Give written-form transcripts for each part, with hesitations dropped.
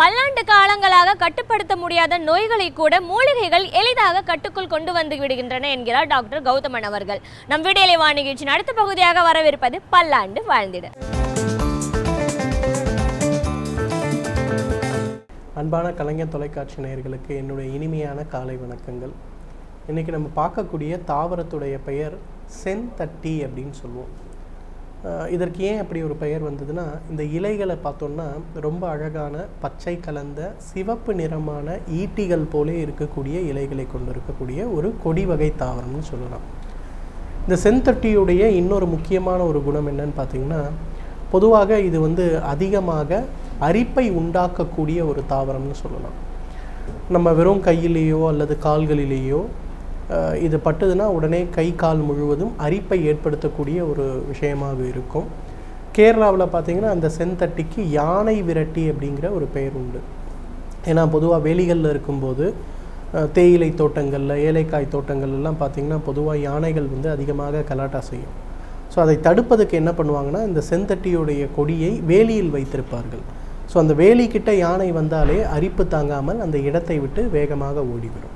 பல்லாண்டு காலங்களாக கட்டுப்படுத்த முடியாத நோய்களை கூட மூலிகைகள் எளிதாக கட்டுக்குள் கொண்டு வந்து விடுகின்றன என்கிறார் டாக்டர் கௌதமன் அவர்கள். நம் வீடியோலை வா நிகழ்ச்சியின் அடுத்த பகுதியாக வரவிருப்பது பல்லாண்டு வாழ்ந்திட. அன்பான கலைஞர் தொலைக்காட்சி நேயர்களுக்கு என்னுடைய இனிமையான காலை வணக்கங்கள். இன்றைக்கி நம்ம பார்க்கக்கூடிய தாவரத்துடைய பெயர் செந்தட்டி அப்படின்னு சொல்லுவோம். இதற்கு ஏன் அப்படி ஒரு பெயர் வந்ததுன்னா, இந்த இலைகளை பார்த்தோன்னா ரொம்ப அழகான பச்சை கலந்த சிவப்பு நிறமான ஈட்டிகள் போலே இருக்கக்கூடிய இலைகளை கொண்டு இருக்கக்கூடிய ஒரு கொடி வகை தாவரம்னு சொல்லலாம். இந்த செந்தட்டியுடைய இன்னொரு முக்கியமான ஒரு குணம் என்னன்னு பார்த்திங்கன்னா, பொதுவாக இது அதிகமாக அரிப்பை உண்டாக்கக்கூடிய ஒரு தாவரம்னு சொல்லலாம். நம்ம வெறும் கையிலேயோ அல்லது கால்களிலேயோ இது பட்டுதுன்னா உடனே கை கால் முழுவதும் அரிப்பை ஏற்படுத்தக்கூடிய ஒரு விஷயமாக இருக்கும். கேரளாவில் பார்த்திங்கன்னா அந்த செந்தட்டிக்கு யானை விரட்டி அப்படிங்கிற ஒரு பெயர் உண்டு. ஏன்னா பொதுவாக வேலிகளில் இருக்கும்போது தேயிலை தோட்டங்களில் ஏலைக்காய் தோட்டங்கள்லாம் பார்த்திங்கன்னா பொதுவாக யானைகள் அதிகமாக கலாட்டா செய்யும். ஸோ அதை தடுப்பதுக்கு என்ன பண்ணுவாங்கன்னா, இந்த செந்தட்டியுடைய கொடியை வேலியில் வைத்திருப்பார்கள். ஸோ அந்த வேலிக்கிட்ட யானை வந்தாலே அரிப்பு தாங்காமல் அந்த இடத்தை விட்டு வேகமாக ஓடிவிடும்.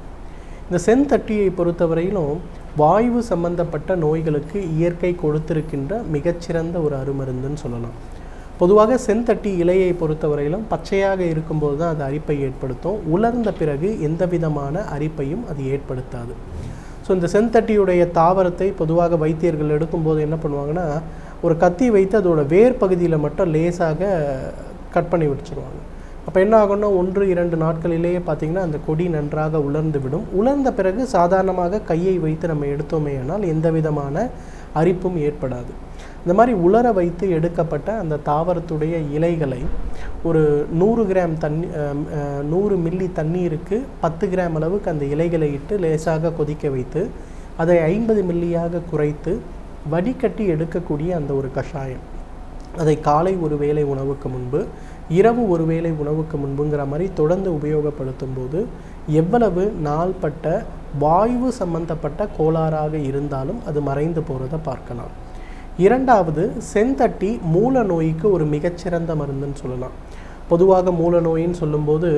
இந்த செந்தட்டியை பொறுத்தவரையிலும் வாயு சம்பந்தப்பட்ட நோய்களுக்கு இயற்கை கொடுத்திருக்கின்ற மிகச்சிறந்த ஒரு அருமருந்துன்னு சொல்லலாம். பொதுவாக செந்தட்டி இலையை பொறுத்தவரையிலும் பச்சையாக இருக்கும்போது தான் அது அரிப்பை ஏற்படுத்தும். உலர்ந்த பிறகு எந்த விதமான அரிப்பையும் அது ஏற்படுத்தாது. ஸோ இந்த செந்தட்டியுடைய தாவரத்தை பொதுவாக வைத்தியர்கள் எடுக்கும்போது என்ன பண்ணுவாங்கன்னா, ஒரு கத்தி வைத்து அதோட வேர் பகுதியில் மட்டும் லேசாக கட் பண்ணி வச்சுருவாங்க. அப்போ என்ன ஆகும்னா, 1-2 நாட்களிலேயே பார்த்திங்கன்னா அந்த கொடி நன்றாக உலர்ந்து விடும். உலர்ந்த பிறகு சாதாரணமாக கையை வைத்து நம்ம எடுத்தோமே ஆனால் எந்த விதமான அரிப்பும் ஏற்படாது. இந்த மாதிரி உலர வைத்து எடுக்கப்பட்ட அந்த தாவரத்துடைய இலைகளை ஒரு 100 கிராம் தண்ணி 100 மில்லி தண்ணீருக்கு 10 கிராம் அளவுக்கு அந்த இலைகளை இட்டு லேசாக கொதிக்க வைத்து அதை 50 மில்லியாக குறைத்து வடிகட்டி எடுக்கக்கூடிய அந்த ஒரு கஷாயம், அதை காலை ஒரு வேளை உணவுக்கு முன்பு, இரவு ஒரு வேளை உணவுக்கு முன்புங்கிற மாதிரி தொடர்ந்து உபயோகப்படுத்தும் போது எவ்வளவு நாள்பட்ட வாயு சம்பந்தப்பட்ட கோளாறாக இருந்தாலும் அது மறைந்து போகிறத பார்க்கலாம். இரண்டாவது, செந்தட்டி மூல நோய்க்கு ஒரு மிகச்சிறந்த மருந்துன்னு சொல்லலாம். பொதுவாக மூல நோயின்னு சொல்லும்போது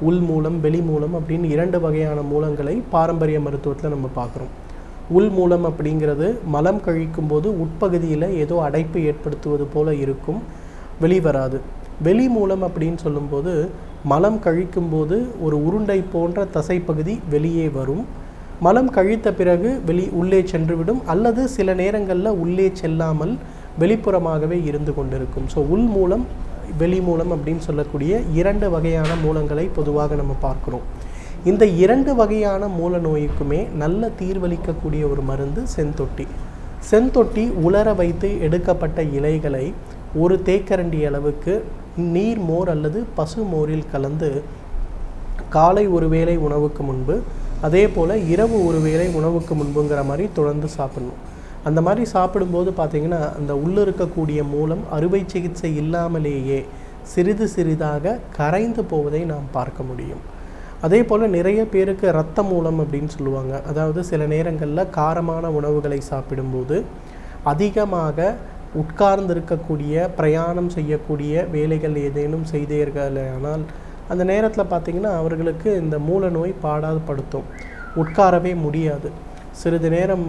உள் மூலம் வெளி மூலம் அப்படின்னு 2 வகையான மூலங்களை பாரம்பரிய மருத்துவத்தில் நம்ம பார்க்குறோம். உள் மூலம் அப்படிங்கிறது மலம் கழிக்கும் போது உட்பகுதியில் ஏதோ அடைப்பு ஏற்படுத்துவது போல இருக்கும், வெளிவராது. வெளி மூலம் அப்படின்னு சொல்லும்போது மலம் கழிக்கும்போது ஒரு உருண்டை போன்ற தசைப்பகுதி வெளியே வரும். மலம் கழித்த பிறகு உள்ளே சென்றுவிடும், அல்லது சில நேரங்களில் உள்ளே செல்லாமல் வெளிப்புறமாகவே இருந்து கொண்டிருக்கும். ஸோ உள் மூலம் வெளி மூலம் அப்படின்னு சொல்லக்கூடிய 2 வகையான மூலங்களை பொதுவாக நம்ம பார்க்குறோம். இந்த 2 வகையான மூல நோய்க்குமே நல்ல தீர்வளிக்கக்கூடிய ஒரு மருந்து செந்தொட்டி. செந்தொட்டி உலர வைத்து எடுக்கப்பட்ட இலைகளை ஒரு தேக்கரண்டி அளவுக்கு நீர் மோர் அல்லது பசு மோரில் கலந்து காலை ஒரு வேளை உணவுக்கு முன்பு, அதே போல் இரவு ஒரு வேளை உணவுக்கு முன்புங்கிற மாதிரி தொடர்ந்து சாப்பிடணும். அந்த மாதிரி சாப்பிடும்போது பார்த்திங்கன்னா அந்த உள்ளே இருக்கக்கூடிய மூலம் அறுவை சிகிச்சை இல்லாமலேயே சிறிது சிறிதாக கரைந்து போவதை நாம் பார்க்க முடியும். அதே போல் நிறைய பேருக்கு இரத்த மூலம் அப்படின்னு சொல்லுவாங்க. அதாவது சில நேரங்களில் காரமான உணவுகளை சாப்பிடும்போது அதிகமாக உட்கார்ந்திருக்கக்கூடிய பிரயாணம் செய்யக்கூடிய வேலைகள் ஏதேனும் செய்தீர்களானால் அந்த நேரத்தில் பார்த்திங்கன்னா அவர்களுக்கு இந்த மூல நோய் பாடாப்படுத்தும். உட்காரவே முடியாது. சிறிது நேரம்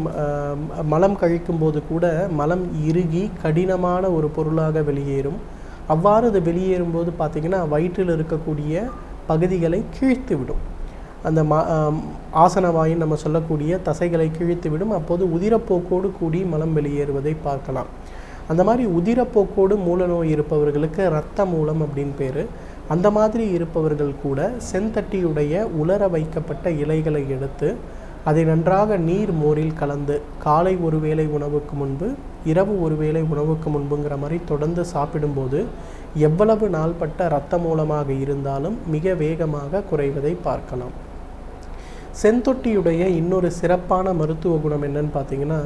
மலம் கழிக்கும்போது கூட மலம் இறுகி கடினமான ஒரு பொருளாக வெளியேறும். அவ்வாறு அது வெளியேறும்போது பார்த்திங்கன்னா வயிற்றில் இருக்கக்கூடிய பகுதிகளை கிழித்து விடும். அந்த ஆசனவாயின் நம்ம சொல்லக்கூடிய தசைகளை கிழித்து விடும். அப்போது உதிரப்போக்கோடு கூடி மலம் வெளியேறுவதை பார்க்கலாம். அந்த மாதிரி உதிரப்போக்கோடு மூல நோய் இருப்பவர்களுக்கு இரத்த மூலம் அப்படின்னு பேர். அந்த மாதிரி இருப்பவர்கள் கூட செந்தட்டியுடைய உலர வைக்கப்பட்ட இலைகளை எடுத்து அதை நன்றாக நீர் மோரில் கலந்து காலை ஒரு வேளை உணவுக்கு முன்பு, இரவு ஒரு வேளை உணவுக்கு முன்புங்கிற மாதிரி தொடர்ந்து சாப்பிடும்போது எவ்வளவு நாள்பட்ட இரத்த மூலமாக இருந்தாலும் மிக வேகமாக குறைவதை பார்க்கலாம். செந்தொட்டியுடைய இன்னொரு சிறப்பான மருத்துவ குணம் என்னன்னு பார்த்தீங்கன்னா,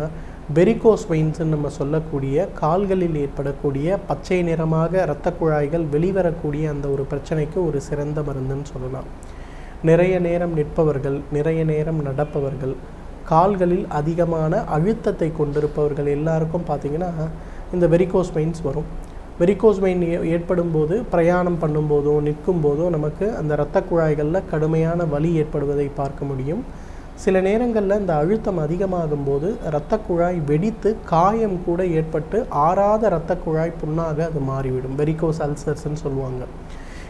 வெரிகோஸ் வெயின்ஸ்ன்னு நம்ம சொல்லக்கூடிய கால்களில் ஏற்படக்கூடிய பச்சை நிறமாக இரத்த குழாய்கள் வெளிவரக்கூடிய அந்த ஒரு பிரச்சனைக்கு ஒரு சிறந்த மருந்துன்னு சொல்லலாம். நிறைய நேரம் நிற்பவர்கள், நிறைய நேரம் நடப்பவர்கள், கால்களில் அதிகமான அழுத்தத்தை கொண்டிருப்பவர்கள் எல்லாருக்கும் பார்த்திங்கன்னா இந்த வெரிகோஸ் வெயின்ஸ் வரும். வெரிகோஸ் வெயின் ஏற்படும் போது பிரயாணம் பண்ணும்போதோ நிற்கும் போதோ நமக்கு அந்த இரத்த குழாய்களில் கடுமையான வலி ஏற்படுவதை பார்க்க முடியும். சில நேரங்களில் இந்த அழுத்தம் அதிகமாகும் போது இரத்த குழாய் வெடித்து காயம் கூட ஏற்பட்டு ஆறாத இரத்த குழாய் புண்ணாக அது மாறிவிடும். வெரிகோஸ் அல்சர்ஸ்ன்னு சொல்லுவாங்க.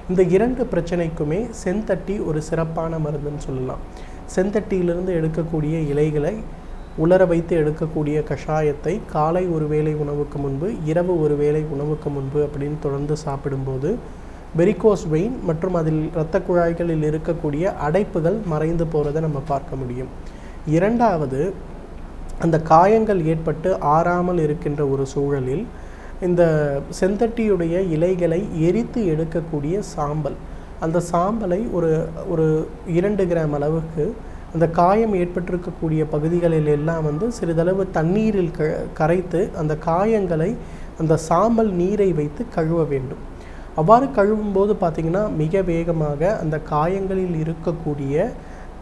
இந்த 2 பிரச்சனைக்குமே செந்தட்டி ஒரு சிறப்பான மருந்துன்னு சொல்லலாம். செந்தட்டியிலிருந்து எடுக்கக்கூடிய இலைகளை உலர வைத்து எடுக்கக்கூடிய கஷாயத்தை காலை ஒரு வேளை உணவுக்கு முன்பு, இரவு ஒரு வேளை உணவுக்கு முன்பு அப்படின்னு தொடர்ந்து சாப்பிடும்போது வெரிகோஸ் வெயின் மற்றும் அதில் இரத்த குழாய்களில் இருக்கக்கூடிய அடைப்புகள் மறைந்து போகிறத நம்ம பார்க்க முடியும். 2வது, அந்த காயங்கள் ஏற்பட்டு ஆறாமல் இருக்கின்ற ஒரு சூழலில் இந்த செந்தட்டியுடைய இலைகளை எரித்து எடுக்கக்கூடிய சாம்பல், அந்த சாம்பலை ஒரு 2 கிராம் அளவுக்கு அந்த காயம் ஏற்பட்டிருக்கக்கூடிய பகுதிகளில் எல்லாம் சிறிதளவு தண்ணீரில் கரைத்து அந்த காயங்களை அந்த சாம்பல் நீரை வைத்து கழுவ வேண்டும். அவ்வாறு கழுவும்போது பார்த்திங்கன்னா மிக வேகமாக அந்த காயங்களில் இருக்கக்கூடிய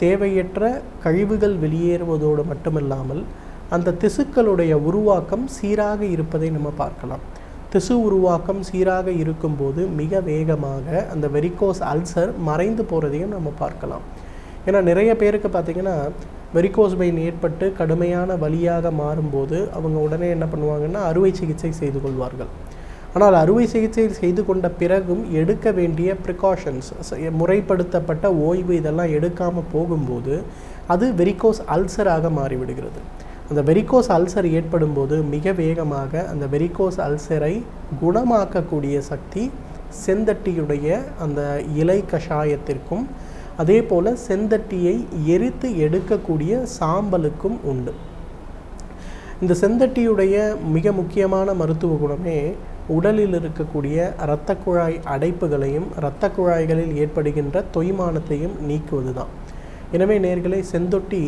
தேவையற்ற கழிவுகள் வெளியேறுவதோடு மட்டுமில்லாமல் அந்த திசுக்களுடைய உருவாக்கம் சீராக இருப்பதை நம்ம பார்க்கலாம். திசு உருவாக்கம் சீராக இருக்கும்போது மிக வேகமாக அந்த வெரிகோஸ் அல்சர் மறைந்து போகிறதையும் நம்ம பார்க்கலாம். ஏன்னா நிறைய பேருக்கு பார்த்திங்கன்னா வெரிகோஸ் வெயின் ஏற்பட்டு கடுமையான வலியாக மாறும்போது அவங்க உடனே என்ன பண்ணுவாங்கன்னா அறுவை சிகிச்சை செய்து கொள்வார்கள். ஆனால் அறுவை சிகிச்சை செய்து கொண்ட பிறகும் எடுக்க வேண்டிய ப்ரிகாஷன்ஸ், முறைப்படுத்தப்பட்ட ஓய்வு இதெல்லாம் எடுக்காமல் போகும்போது அது வெரிகோஸ் அல்சராக மாறிவிடுகிறது. அந்த வெரிகோஸ் அல்சர் ஏற்படும் போது மிக வேகமாக அந்த வெரிகோஸ் அல்சரை குணமாக்கக்கூடிய சக்தி செந்தட்டியுடைய அந்த இலை கஷாயத்திற்கும் அதே போல் செந்தட்டியை எரித்து எடுக்கக்கூடிய சாம்பலுக்கும் உண்டு. இந்த செந்தட்டியுடைய மிக முக்கியமான மருத்துவ குணமே உடலில் இருக்கக்கூடிய இரத்த குழாய் அடைப்புகளையும் இரத்த குழாய்களில் ஏற்படுகின்ற தொய்மானத்தையும் நீக்குவது தான். எனவே நேயர்களே, செந்தொட்டி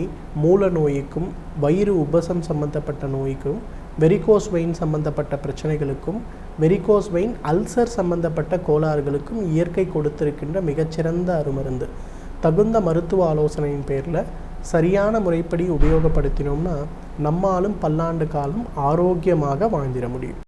மூல நோய்க்கும் வயிறு உபசம் சம்பந்தப்பட்ட நோய்க்கும் வெரிகோஸ் வெயின் சம்பந்தப்பட்ட பிரச்சனைகளுக்கும் வெரிகோஸ் வெயின் அல்சர் சம்பந்தப்பட்ட கோளாறுகளுக்கும் இயற்கை கொடுத்திருக்கின்ற மிகச்சிறந்த அருமருந்து. தகுந்த மருத்துவ ஆலோசனையின் பேரில் சரியான முறைப்படி உபயோகப்படுத்தினோம்னா நம்மாலும் பல்லாண்டு காலம் ஆரோக்கியமாக வாழ்ந்திட முடியும்.